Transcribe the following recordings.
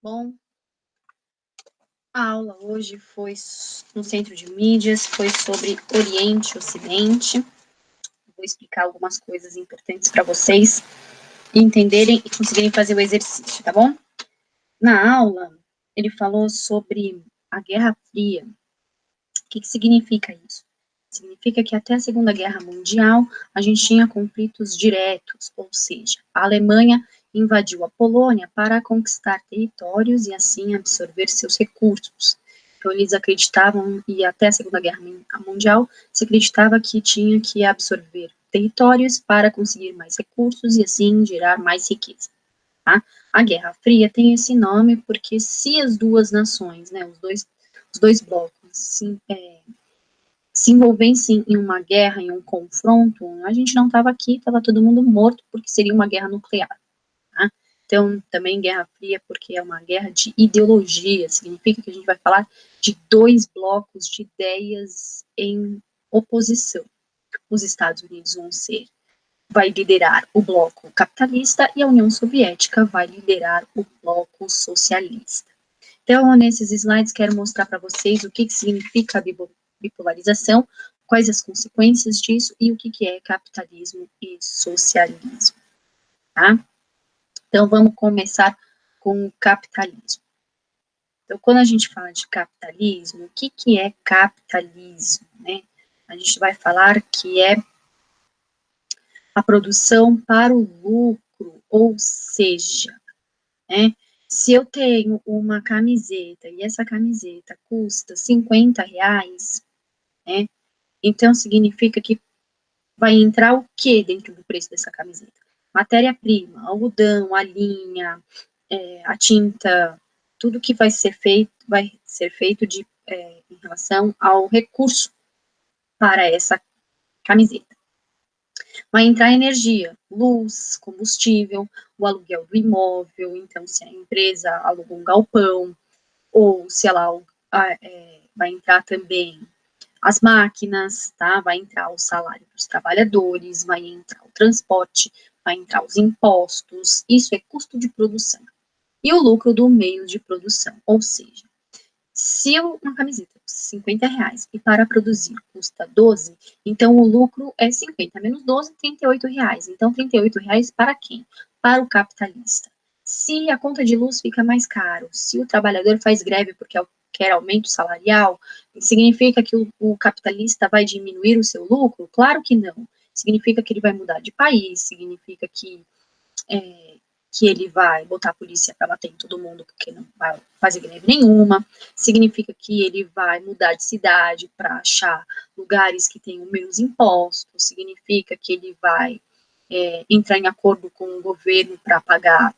Bom, a aula hoje foi no Centro de Mídias, foi sobre Oriente e Ocidente. Vou explicar algumas coisas importantes para vocês entenderem e conseguirem fazer o exercício, tá bom? Na aula, ele falou sobre a Guerra Fria. O que significa isso? Significa que até a Segunda Guerra Mundial a gente tinha conflitos diretos, ou seja, a Alemanha invadiu a Polônia para conquistar territórios e assim absorver seus recursos. Então eles acreditavam, e até a Segunda Guerra Mundial, se acreditava que tinha que absorver territórios para conseguir mais recursos e assim gerar mais riqueza. Tá? A Guerra Fria tem esse nome porque se as duas nações, né, os dois blocos, se envolvessem em uma guerra, em um confronto, a gente não estava aqui, estava todo mundo morto, porque seria uma guerra nuclear. Tá? Então, também Guerra Fria, porque é uma guerra de ideologia, significa que a gente vai falar de dois blocos de ideias em oposição. Os Estados Unidos vai liderar o bloco capitalista e a União Soviética vai liderar o bloco socialista. Então, nesses slides, quero mostrar para vocês o que significa a bipolarização, quais as consequências disso e o que é capitalismo e socialismo, tá? Então, vamos começar com o capitalismo. Então, quando a gente fala de capitalismo, o que é capitalismo, né? A gente vai falar que é a produção para o lucro, ou seja, né? Se eu tenho uma camiseta e essa camiseta custa R$ 50, né? Então significa que vai entrar o que dentro do preço dessa camiseta? Matéria-prima, algodão, a linha, a tinta, tudo que vai ser feito em relação ao recurso para essa camiseta. Vai entrar energia, luz, combustível, o aluguel do imóvel, então se a empresa alugou um galpão, ou se ela vai entrar também as máquinas, tá? Vai entrar o salário dos trabalhadores, vai entrar o transporte, vai entrar os impostos, isso é custo de produção. E o lucro do meio de produção, ou seja, se uma camiseta custa R$ 50 e para produzir custa 12, então o lucro é 50 menos 12, R$ 38. Então, R$ 38 para quem? Para o capitalista. Se a conta de luz fica mais caro, se o trabalhador faz greve porque quer aumento salarial, significa que o capitalista vai diminuir o seu lucro? Claro que não. Significa que ele vai mudar de país, significa que ele vai botar a polícia para bater em todo mundo porque não vai fazer greve nenhuma, significa que ele vai mudar de cidade para achar lugares que tenham menos impostos, significa que ele vai entrar em acordo com o governo para pagar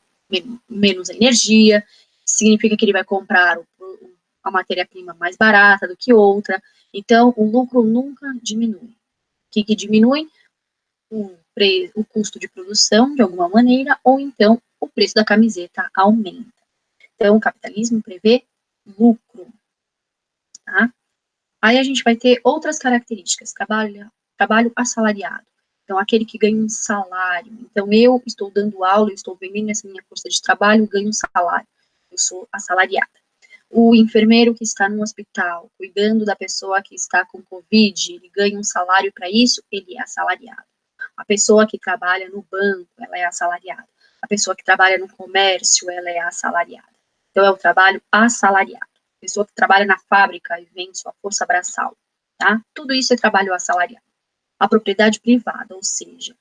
menos energia, significa que ele vai comprar a matéria-prima mais barata do que outra, então o lucro nunca diminui. O que diminui? O custo de produção, de alguma maneira, ou então o preço da camiseta aumenta. Então, o capitalismo prevê lucro. Tá? Aí a gente vai ter outras características. Trabalho assalariado. Então, aquele que ganha um salário. Então, eu estou dando aula, eu estou vendendo essa minha força de trabalho, ganho um salário. Eu sou assalariada. O enfermeiro que está no hospital, cuidando da pessoa que está com Covid, ele ganha um salário para isso, ele é assalariado. A pessoa que trabalha no banco, ela é assalariada. A pessoa que trabalha no comércio, ela é assalariada. Então, é o trabalho assalariado. A pessoa que trabalha na fábrica e vende sua força braçal, tá? Tudo isso é trabalho assalariado. A propriedade privada, ou seja,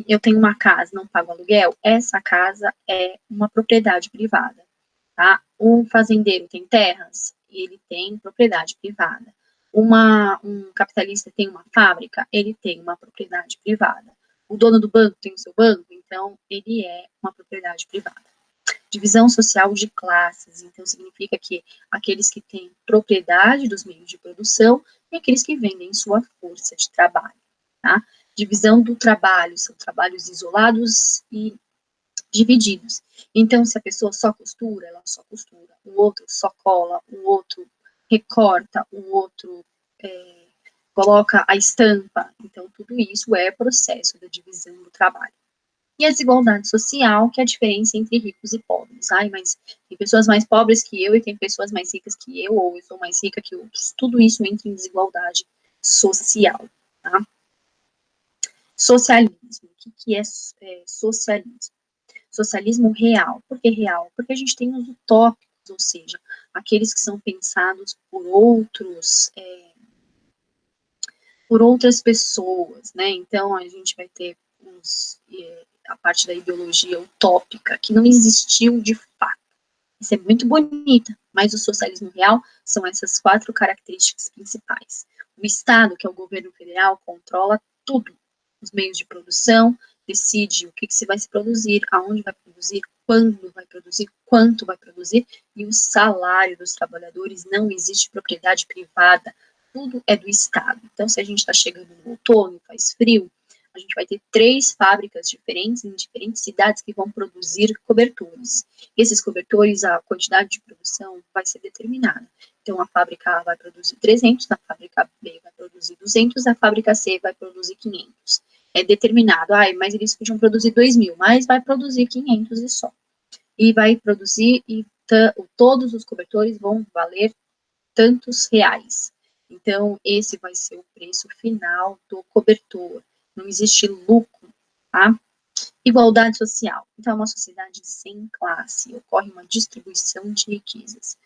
eu tenho uma casa, não pago aluguel, essa casa é uma propriedade privada, tá? Um fazendeiro tem terras, ele tem propriedade privada. Um capitalista tem uma fábrica, ele tem uma propriedade privada. O dono do banco tem o seu banco, então ele é uma propriedade privada. Divisão social de classes, então significa que aqueles que têm propriedade dos meios de produção e aqueles que vendem sua força de trabalho, tá? Divisão do trabalho, são trabalhos isolados e divididos. Então, se a pessoa só costura, ela só costura, o outro só cola, o outro recorta, o outro coloca a estampa. Então, tudo isso é processo da divisão do trabalho. E a desigualdade social, que é a diferença entre ricos e pobres. Ai, mas tem pessoas mais pobres que eu e tem pessoas mais ricas que eu, ou eu sou mais rica que outros. Tudo isso entra em desigualdade social, tá? Socialismo. O que é socialismo? Socialismo real. Por que real? Porque a gente tem os utópicos, ou seja, aqueles que são pensados por outras pessoas, né? Então a gente vai ter a parte da ideologia utópica que não existiu de fato. Isso é muito bonita, mas o socialismo real são essas 4 características principais. O Estado, que é o governo federal, controla tudo, os meios de produção, decide o que se vai se produzir, aonde vai produzir, quando vai produzir, quanto vai produzir, e o salário dos trabalhadores, não existe propriedade privada, tudo é do Estado. Então, se a gente está chegando no outono, faz frio, a gente vai ter 3 fábricas diferentes, em diferentes cidades, que vão produzir cobertores. Esses cobertores, a quantidade de produção vai ser determinada. Então, a fábrica A vai produzir 300, a fábrica B vai produzir 200, a fábrica C vai produzir 500. É determinado. Mas eles podiam produzir 2.000, mas vai produzir 500 e só. E vai produzir, e todos os cobertores vão valer tantos reais. Então, esse vai ser o preço final do cobertor. Não existe lucro, tá? Igualdade social. Então, é uma sociedade sem classe, ocorre uma distribuição de riquezas.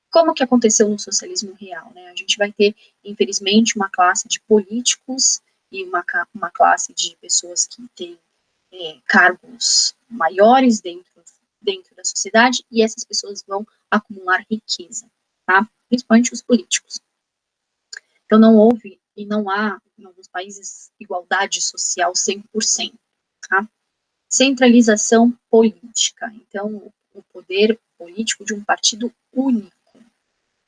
Como que aconteceu no socialismo real, né? A gente vai ter, infelizmente, uma classe de políticos e uma classe de pessoas que têm cargos maiores dentro da sociedade, e essas pessoas vão acumular riqueza, tá? Principalmente os políticos. Então, não houve e não há, em alguns países, igualdade social 100%, tá? Centralização política. Então, o poder político de um partido único. O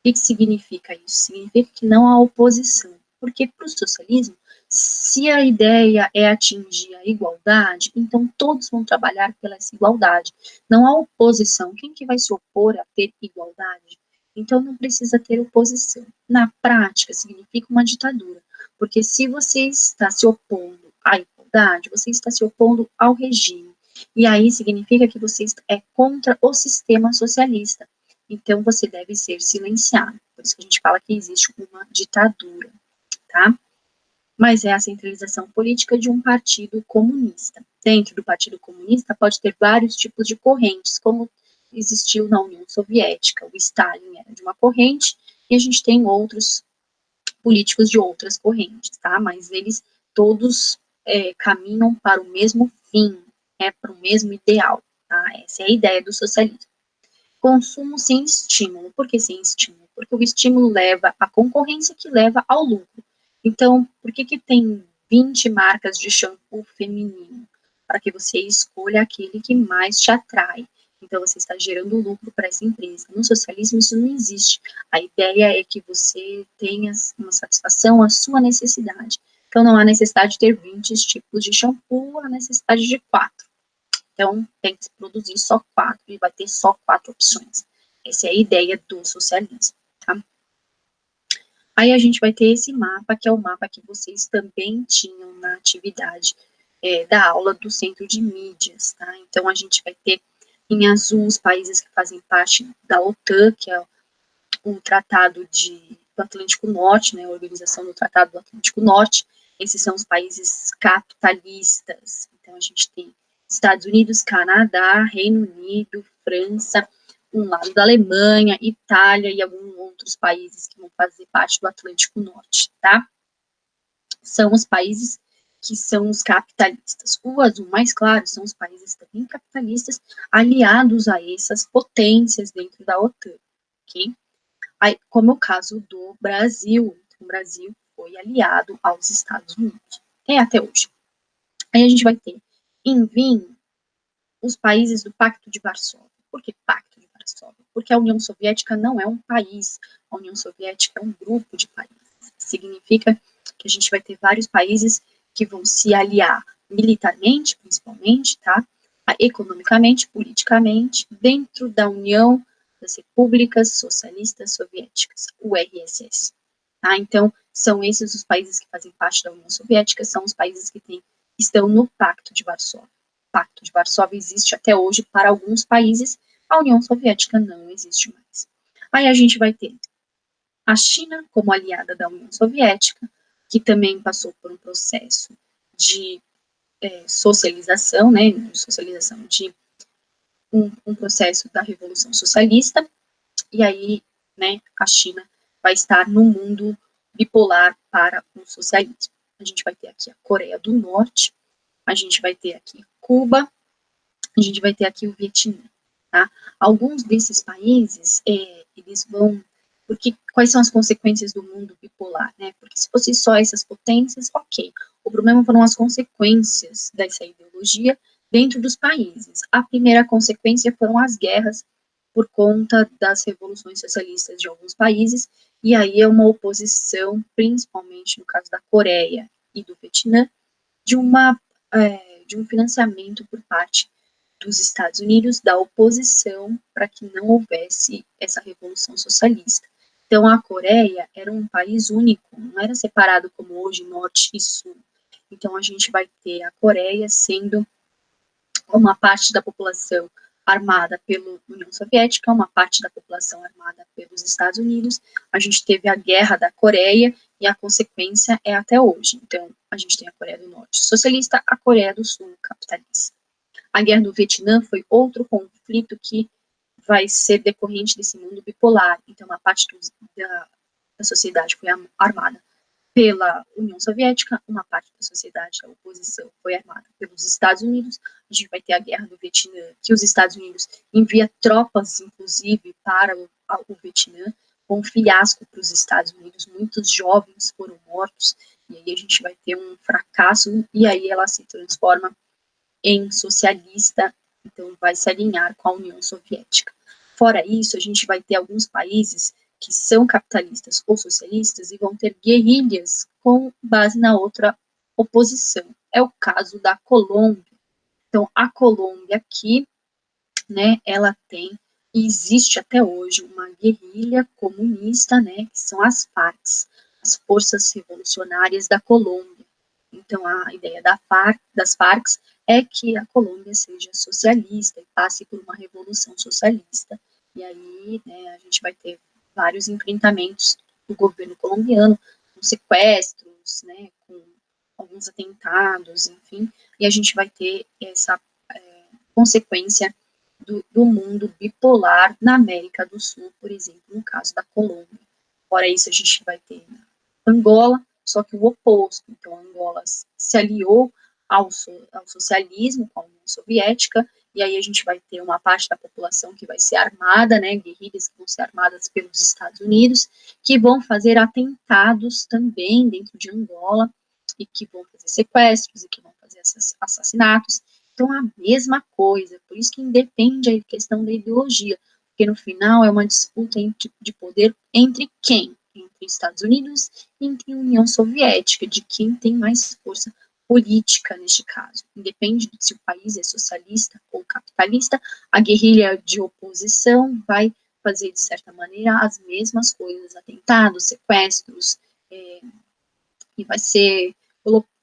que significa isso? Significa que não há oposição. Porque para o socialismo, se a ideia é atingir a igualdade, então todos vão trabalhar pela igualdade. Não há oposição. Quem que vai se opor a ter igualdade? Então não precisa ter oposição. Na prática, significa uma ditadura. Porque se você está se opondo à igualdade, você está se opondo ao regime. E aí significa que você é contra o sistema socialista. Então, você deve ser silenciado. Por isso que a gente fala que existe uma ditadura, tá? Mas é a centralização política de um partido comunista. Dentro do Partido Comunista pode ter vários tipos de correntes, como existiu na União Soviética. O Stalin era de uma corrente e a gente tem outros políticos de outras correntes, tá? Mas eles todos caminham para o mesmo fim, para o mesmo ideal, tá? Essa é a ideia do socialismo. Consumo sem estímulo. Por que sem estímulo? Porque o estímulo leva à concorrência, que leva ao lucro. Então, por que tem 20 marcas de shampoo feminino? Para que você escolha aquele que mais te atrai. Então, você está gerando lucro para essa empresa. No socialismo, isso não existe. A ideia é que você tenha uma satisfação à sua necessidade. Então, não há necessidade de ter 20 tipos de shampoo, há necessidade de 4. Então, tem que produzir só 4 e vai ter só 4 opções. Essa é a ideia do socialismo, tá? Aí a gente vai ter esse mapa, que é o mapa que vocês também tinham na atividade da aula do Centro de Mídias, tá? Então, a gente vai ter em azul os países que fazem parte da OTAN, que é o Tratado do Atlântico Norte, né, a Organização do Tratado do Atlântico Norte. Esses são os países capitalistas. Então, a gente tem Estados Unidos, Canadá, Reino Unido, França, um lado da Alemanha, Itália e alguns outros países que vão fazer parte do Atlântico Norte, tá? São os países que são os capitalistas. O azul mais claro são os países também capitalistas, aliados a essas potências dentro da OTAN, ok? Aí, como é o caso do Brasil. O Brasil foi aliado aos Estados Unidos, até hoje. Aí a gente vai ter, em vinho, os países do Pacto de Varsóvia. Por que Pacto de Varsóvia? Porque a União Soviética não é um país, a União Soviética é um grupo de países. Significa que a gente vai ter vários países que vão se aliar militarmente, principalmente, tá? Economicamente, politicamente, dentro da União das Repúblicas Socialistas Soviéticas, URSS. Tá? Então, são esses os países que fazem parte da União Soviética, são os países que estão no Pacto de Varsóvia. Pacto de Varsóvia existe até hoje para alguns países, a União Soviética não existe mais. Aí a gente vai ter a China como aliada da União Soviética, que também passou por um processo de socialização, né, de um processo da Revolução Socialista, e aí, né, a China vai estar no mundo bipolar para o socialismo. A gente vai ter aqui a Coreia do Norte, a gente vai ter aqui Cuba, a gente vai ter aqui o Vietnã, tá? Alguns desses países, eles vão... Porque, quais são as consequências do mundo bipolar, né? Porque se fosse só essas potências, ok. O problema foram as consequências dessa ideologia dentro dos países. A primeira consequência foram as guerras por conta das revoluções socialistas de alguns países, e aí é uma oposição, principalmente no caso da Coreia e do Vietnã, de um financiamento por parte dos Estados Unidos, da oposição, para que não houvesse essa revolução socialista. Então, a Coreia era um país único, não era separado como hoje, norte e sul. Então, a gente vai ter a Coreia sendo uma parte da população armada pela União Soviética, uma parte da população armada pelos Estados Unidos. A gente teve a Guerra da Coreia e a consequência é até hoje. Então, a gente tem a Coreia do Norte socialista, a Coreia do Sul capitalista. A Guerra do Vietnã foi outro conflito que vai ser decorrente desse mundo bipolar. Então, uma parte da sociedade foi armada pela União Soviética, uma parte da sociedade da oposição foi armada pelos Estados Unidos. A gente vai ter a Guerra do Vietnã, que os Estados Unidos envia tropas, inclusive, para o Vietnã, com um fiasco para os Estados Unidos. Muitos jovens foram mortos, e aí a gente vai ter um fracasso, e aí ela se transforma em socialista, então vai se alinhar com a União Soviética. Fora isso, a gente vai ter alguns países que são capitalistas ou socialistas e vão ter guerrilhas com base na outra oposição. É o caso da Colômbia. Então, a Colômbia aqui, né, ela tem e existe até hoje uma guerrilha comunista, né, que são as FARC, as Forças Revolucionárias da Colômbia. Então, a ideia das FARC é que a Colômbia seja socialista e passe por uma revolução socialista. E aí, né, a gente vai ter vários enfrentamentos do governo colombiano, com sequestros, né, com alguns atentados, enfim, e a gente vai ter essa consequência do mundo bipolar na América do Sul, por exemplo, no caso da Colômbia. Fora isso, a gente vai ter Angola, só que o oposto. Então, Angola se aliou ao socialismo, com a União Soviética, e aí a gente vai ter uma parte da população que vai ser armada, né, guerrilhas que vão ser armadas pelos Estados Unidos, que vão fazer atentados também dentro de Angola, e que vão fazer sequestros, e que vão fazer assassinatos. Então, a mesma coisa, por isso que independe a questão da ideologia, porque no final é uma disputa de poder entre quem? Entre Estados Unidos e entre a União Soviética, de quem tem mais força política neste caso. Independe de se o país é socialista ou capitalista, a guerrilha de oposição vai fazer, de certa maneira, as mesmas coisas, atentados, sequestros, e vai ser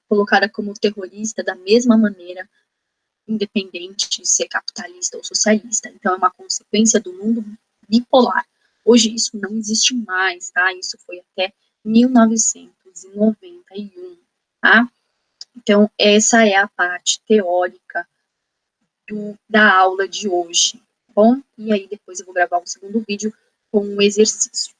colocada como terrorista da mesma maneira, independente de ser capitalista ou socialista. Então, é uma consequência do mundo bipolar. Hoje isso não existe mais, tá? Isso foi até 1991, tá? Então, essa é a parte teórica da aula de hoje, tá bom? E aí, depois eu vou gravar um segundo vídeo com um exercício.